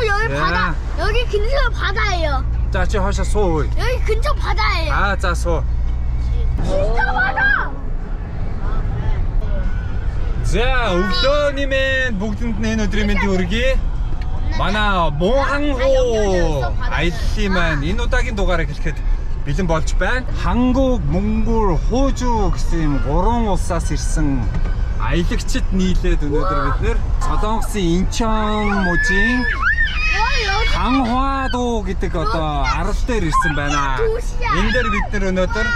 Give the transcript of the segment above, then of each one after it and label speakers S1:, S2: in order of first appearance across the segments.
S1: 여기 바다. 여기 근처 바다예요.
S2: 자, 저 하셔 소.
S1: 여기 근처 바다예요.
S2: 아, 자 소.
S1: 진짜 바다.
S2: За өглөөний мэнд бүгдэнд нь энэ өдрийн мэндийг хүргэе. Манай Монханхуу аяллаа маань энэ удаагийн дугаарыг хэлэхэд бэлэн болж байна. Хангуг, Монгол, Хуужу гэсэн юм 3 улсаас ирсэн аялагчид нийлээд өнөөдөр бид нэр Солонгосын Инчон мужийн Ханхуадуу гэдэг одоо арал дээр ирсэн байна. Энэ дээр бид нэр өнөөдөр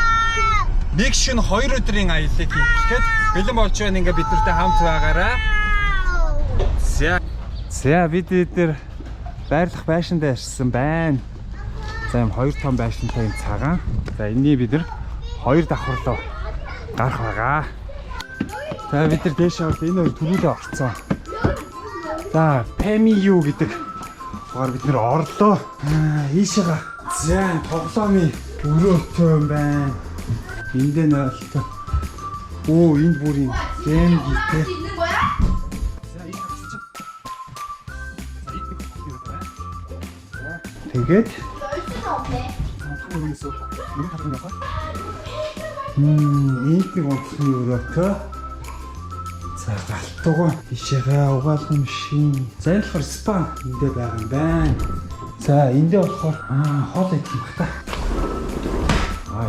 S2: нэг шин 2 өдрийн аяллыг хийхэд бэлэн болж байна. Ингээ бид нартай хамт байгаарай. За бид дээр байрлах байшиндаа ирсэн байна. За юм 2 том байшинтай юм цагаан. За энэний бид нар 2 давхарлуу гарах байгаа. За бид нар дээш аваад энэ хоёр түрүүлээ орцсон. За Pemiu гэдэг багаар бид нар орлоо. Ийшээгаа. За тоглоомын өрөөтэй юм байна. Энд нь ойлтой. Оо энд бүр юм гейм гихтэй. За энэ хавцчих. За энд нэг хавцчих байна. За тэгээд энд нэг онцлог өрөөтэй. За галтуган ишээгээ угаалгын машин. За энэ болохоор спа эндээ байгаа юм байна. За эндээ болохоор хоол идэх юм байна.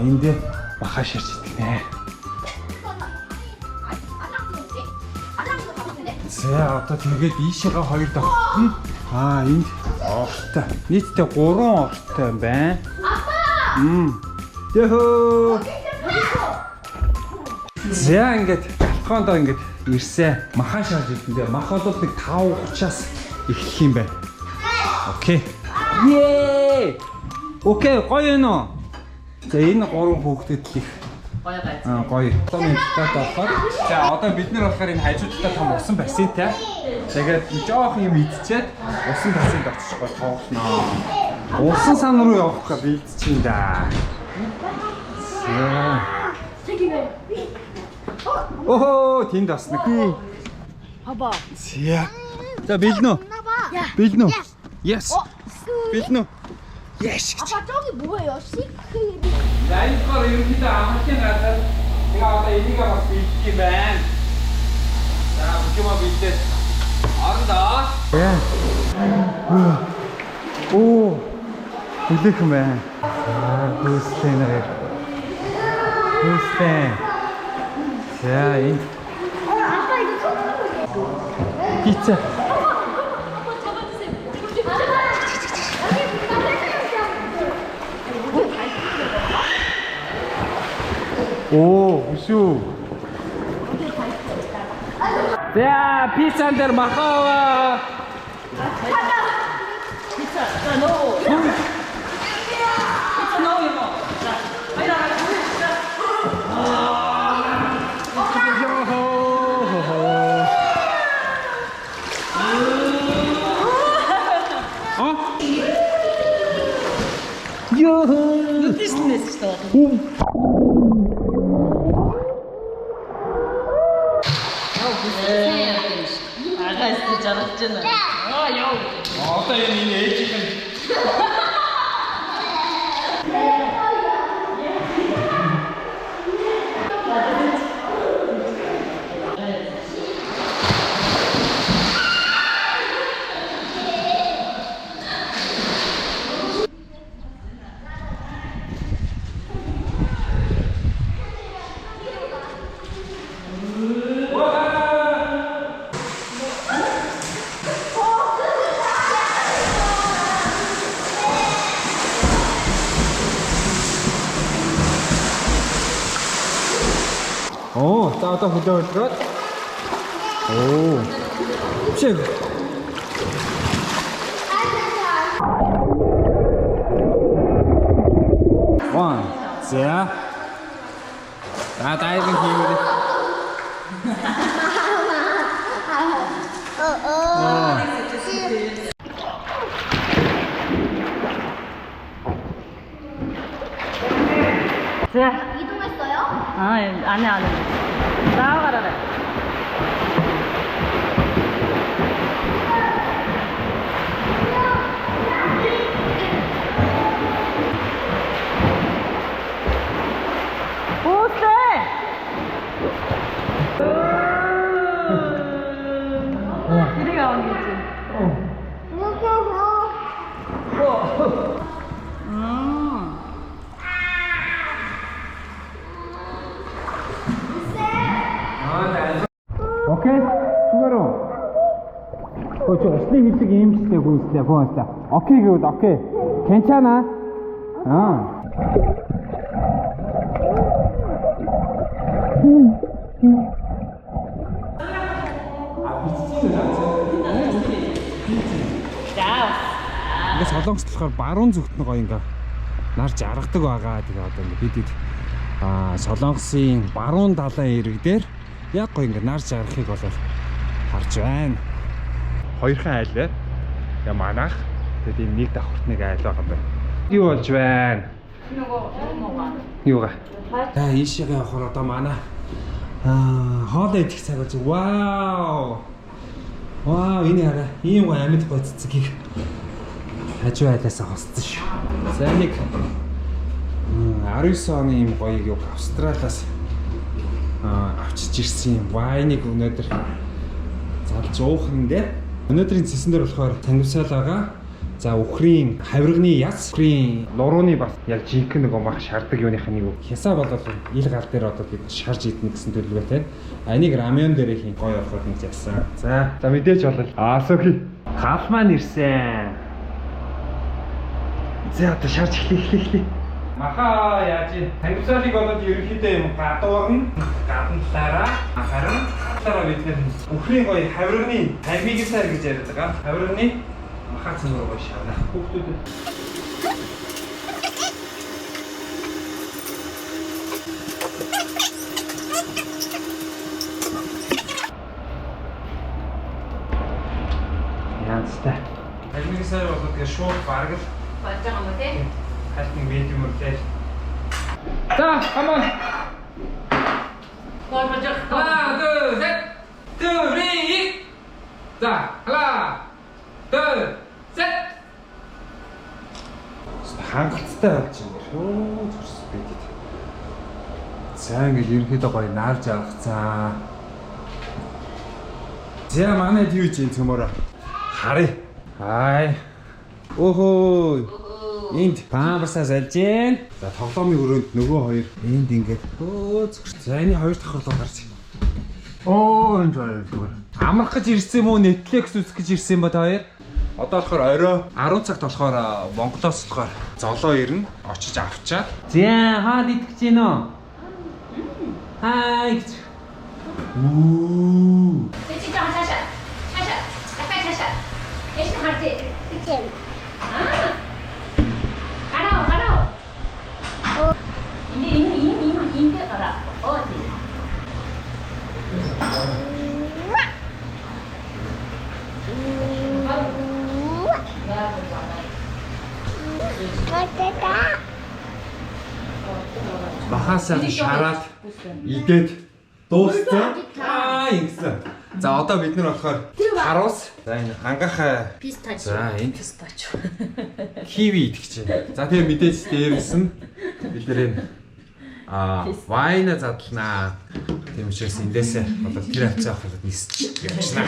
S2: Эндээ баха ширч идэх нэ. За одоо тэгээд ийшээгээ 2 давхар. Энд ортой. Нийтдээ 3 ортой юм байна. Йохоо. За ингээд галхоондоо ингээд ирсэн. Махан шааж идэндээ. Мах бол нэг 5:30-аас эхлэх юм байна. Окей. Ее! Окей, гоё нөө. За энэ 3 хүүхдэд л их гоё байцаа. Гоё. Одоо энэ татаад авахад. За одоо бид нар болохоор энэ хажуудтай том усан бассейнтэй. Тэгээд жоох юм идчихэд усан бассейнд очиж гоо тоглоно. Усан сан руу явах гэж бэлдчихин да. Оо, тэнд басна.
S1: 봐봐.
S2: За бэлнэ. Бэлнэ. Yes. Бэлнэ. Yes.
S1: 아빠 저기 뭐예요? 시크릿.
S2: За энэ болохоор ерөнхийдөө амралтын газар. Тэгээ одоо энийг бас бэлдэх юм байна. За бүхэмээ бэлдээд орондоо. Оо. Бүлэх юм байна. Гүйстэй нэр. Гүйстэй. За энэ.
S1: 아빠 이거 처음
S2: 피자. 오, 우슈. 자, 피자들 마카와.
S3: 피자, 자, 넣어. 피자 넣어, 이거. 자, 빨리 나가.
S2: 요호.
S3: 비즈니스 또. 아가씨 잘했잖아.
S2: 어따 얘는 애지가. 오, 따뜻한 후대를 들었. 오, 책. 원, 자, 다 다이빙 힘을.
S3: 자,
S1: 이동했어요?
S3: 안해. 나와가라.
S2: 고맙다. 오케이, 굿, 오케이. 괜찮아. Ингээд солонгост болохоор баруун зүгт нь гоё ингээ нар жаргадаг байгаа. Тэгээ одоо ингээ бид солонгосын баруун талын ирэг дээр яг гоё ингээ нар жаргахыг бол харж байна. Хоёрхан айлаа. Тэгээ манайх тэгээд энэ нэг давхартныг айл байгаа юм байна. Юу болж байна? Юугаа? Ийшээ явахаар одоо манай хоолой идэх цаг болж. Вау! Вау, энэ хараа. Ийм гоё амьд гоё цэцгийг хажуу айлаасаа хосцсон шүү. За нэг 19 оны ийм гоёг юу Австралиас авчиж ирсэн юм. Вайныг өнөөдөр залж уухан дээ. Өнөөдрийн цэсэн дээр болохоор танивсаал байгаа. За үхрийн хавирганы яц, үхрийн лурууны бас яг жинхэнэ нэг мах шаарддаг юуных нь юу. Хясаа болоод ил гал дээр одоо бид шарж идэх гэсэн төлөвлөгөөтэй. Энийг рамен дээр хийн гоё ороход нэг яасан. За мэдээж болол. Асоки. Гал маань ирсэн. За одоо шарж эхлэе. Маха яаж танивсаалыг болоод ерөнхийдөө юм гадуурна. Гадна талаараа харин талаараа бид нэр үхрийн гоё хавирганы амигисар гэж яриад байгаа. Хавирганы махаа цэнгэр гоё шаана. Хүүхдүүд янзтай. Амигисар болоод тэгээ шууд бараг л болж байгаа юм тий. Хальтны медиум үлээ. За, come on. 하나, 둘, 셋. 둘이. 자, 하나, 둘, 셋. хангалттай болж байна. Шөө зүрс бидэд. За ингээд ерөнхийдөө гоё наар жаргацсан. За манайд юу ч юм цөмөрө. Харъя. Хай. Охоо. Энд памперсаас алж гин. За тоглоомын өрөөнд нөгөө хоёр энд ингээд зөвхөн. За энэ хоёр давхар руу гарч. Энэ зүгээр. Амрах гэж ирсэн юм уу? Netflix үзэх гэж ирсэн ба та хоёр? Одоо болохоор орой 10 цагт болохоор Монголоос болохоор золоо ирнэ. Очиж авчаад. За хаад идэх гэж гинөө? Хай. Уу.
S4: Тэжиж цаашаа. Дахиад цаашаа. Эш харти.
S1: 이렇게.
S4: 가라. 이제 가라. 어디?
S1: 어때다?
S2: Махасаа шараад идээд дууссан. Ингэсэн. За одоо бид нар болохоор харуус. За энэ ангахаа.
S3: 피스타치오.
S2: За энэ
S3: 피스타치오.
S2: киви идэх чинь. За тэгээ мэдээж дээрээс нь бид нэр энэ вайна задлнаа. Тийм учраас эндээсээ одоо тэр хавцаа авахад нисч явчихна.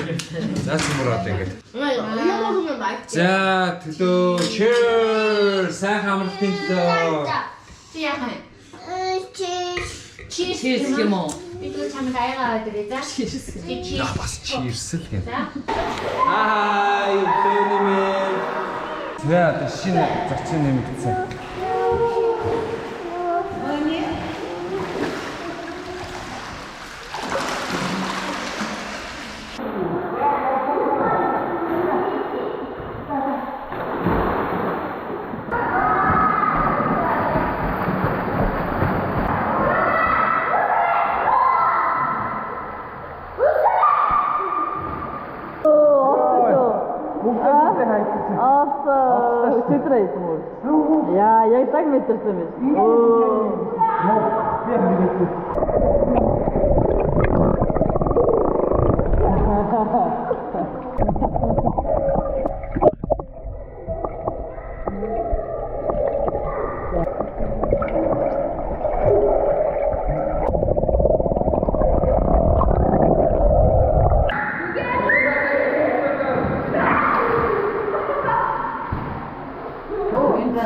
S2: За цэвэр одоо ингэж.
S1: 이거 먹으면 맛있지.
S2: За төлөө cheers. Сайн хамралтын төлөө.
S3: 치즈 뭐.
S4: 이거 참 다양하다 그랬자.
S3: 치즈.
S2: Я бас cheers л гэнэ.
S4: 자.
S2: Юунэмээ. За одоо шинэ зочин нэмэгдсэн.
S3: 없어. 제대로 있어 뭘. 야, 여기 딱 метрсэн байна. 오.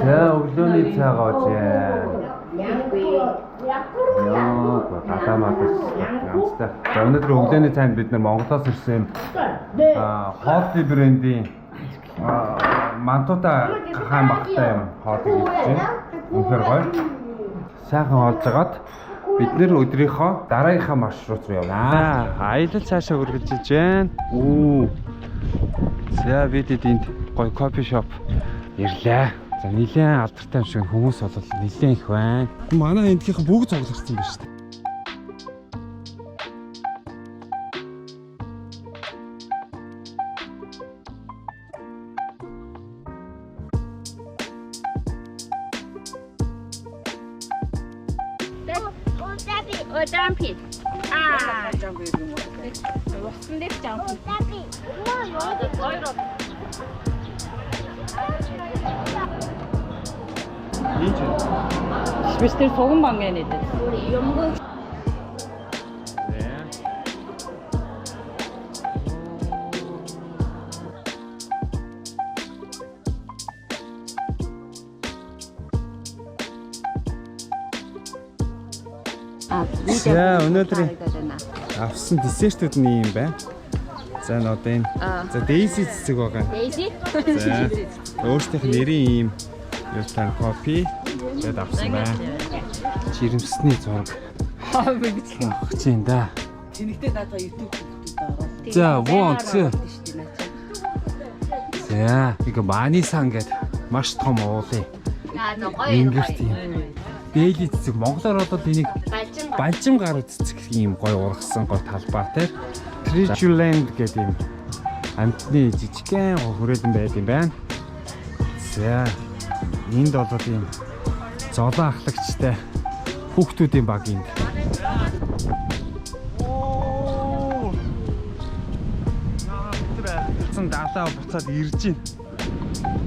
S2: За өглөөний цай гоож яа. Яа, гадаамаас янзтай. За өнөөдөр өглөөний цайнд бид нар Монголоос ирсэн хоолны брендийн Мантуудаа хаан багтай юм хоолыг хийж байна. Үнэхээр гоё. Сайхан хоолж агаад бид нэр өдрийнхөө дараагийнхаа маршрут руу явнаа. Аялал цаашаа үргэлжилж байна. За бид энд гоё кофе шоп ирлээ. За нилээн алдартай юм шиг хүмүүс бол нилээн их байна. Манай эндийнхэн бүгд цугларсан байна шүү дээ.
S4: Jumping. Wasn't it jumping?
S3: Спестэр согон бангийн нэт.
S2: За өнөөдөр авсан десертүүд нь юм байна. За одоо энэ за Daisy цэцэг байгаа.
S4: Daisy?
S2: За өөрсдийнх нь нэрийн ийм юутай кофе тэгээд авсан байна. Жирэмсний зураг. Авах чинь да.
S3: Тэнэгтэй надаа YouTube дээр ороо.
S2: За вон цэ. За ಈಗ Манисан гэдэг маш том уулын. Ингэрт юм. Daily цэцэг монголоор бол энийг балжим гаруй цэцэг ийм гой ургасан гой талбайтай Treasureland гэдэг юм амтны жижигхэн хүрээлэн байд юм байна. За энд бол ийм золоо ахлагчтай хүүхдүүдийн баг энд. Явцсан далаа буцаад ирж байна.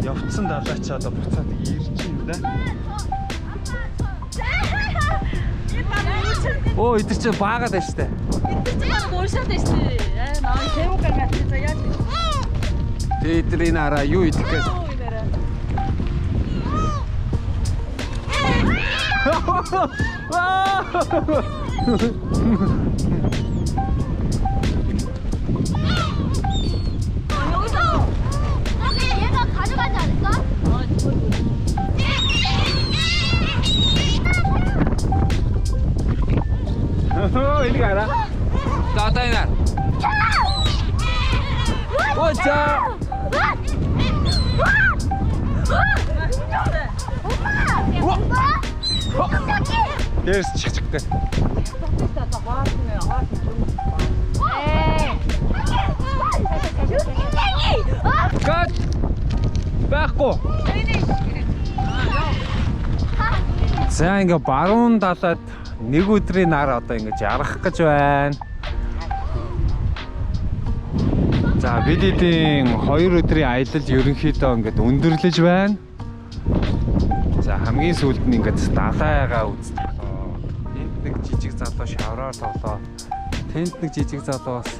S2: Явцсан далаа ч одоо буцаад ирж байна да. Оо эдгээр чинь баагаад байна штэ.
S3: Уушаад байна штэ. Наа тэвүүгээр мэдээ заяад.
S2: Тэдний нараа юу идэх гэж.
S1: 얘가 가져가지 않을까?
S2: 이리 가라. 따다이나. 오자. There's chick. Cut. Байхгүй. За ингээ баруун талаад нэг өдрийн нар одоо ингэж ярах гэж байна. За бид эдийн 2 өдрийн аялал ерөнхийдөө ингээд өндөрлөж байна. За хамгийн сүүлд нь ингээд далайгаа үзтээ. Тэнд нэг жижиг залуу шавраар тоглоо. Тэнд нэг жижиг залуу бас